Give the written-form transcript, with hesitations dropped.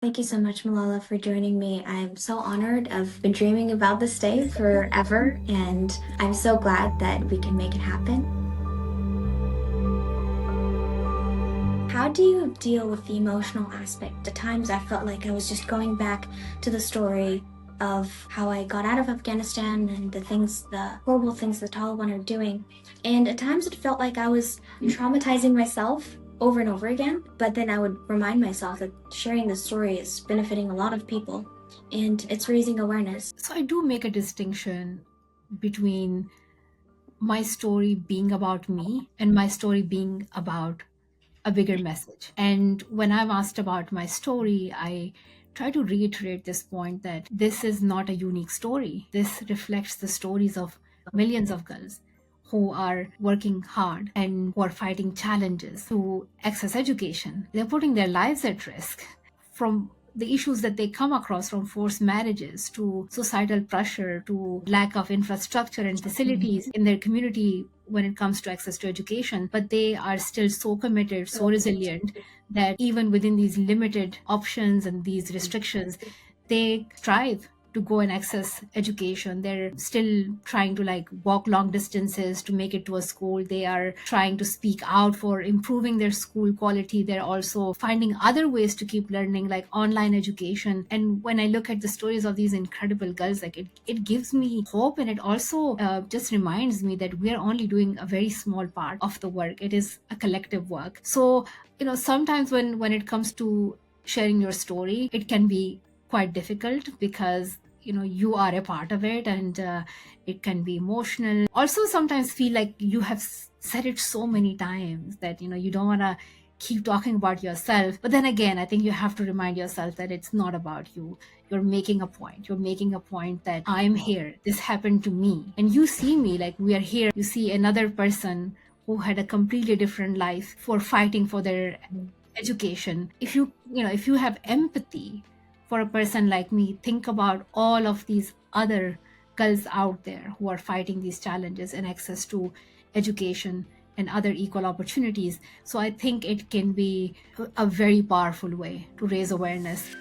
Thank you so much, Malala, for joining me. I'm so honored. I've been dreaming about this day forever, and I'm so glad that we can make it happen. How do you deal with the emotional aspect? At times I felt like I was just going back to the story of how I got out of Afghanistan and the horrible things the Taliban are doing. And at times it felt like I was traumatizing myself over and over again. But then I would remind myself that sharing the story is benefiting a lot of people and it's raising awareness. So I do make a distinction between my story being about me and my story being about a bigger message. And when I'm asked about my story, I try to reiterate this point that this is not a unique story. This reflects the stories of millions of girls who are working hard and who are fighting challenges to access education. They're putting their lives at risk from the issues that they come across, from forced marriages to societal pressure to lack of infrastructure and facilities in their community when it comes to access to education. But they are still so committed, so resilient, that even within these limited options and these restrictions, they strive to go and access education. They're still trying to walk long distances to make it to a school. They are trying to speak out for improving their school quality. They're also finding other ways to keep learning, like online education. And when I look at the stories of these incredible girls, it gives me hope, and it also just reminds me that we are only doing a very small part of the work. It is a collective work. So sometimes when it comes to sharing your story, it can be quite difficult because you are a part of it, and it can be emotional. Also sometimes feel like you have said it so many times that you don't want to keep talking about yourself. But then again, I think you have to remind yourself that it's not about you. You're making a point that I'm here, this happened to me, and you see me, like we are here. You see another person who had a completely different life for fighting for their education. If you have empathy for a person like me, think about all of these other girls out there who are fighting these challenges and access to education and other equal opportunities. So I think it can be a very powerful way to raise awareness.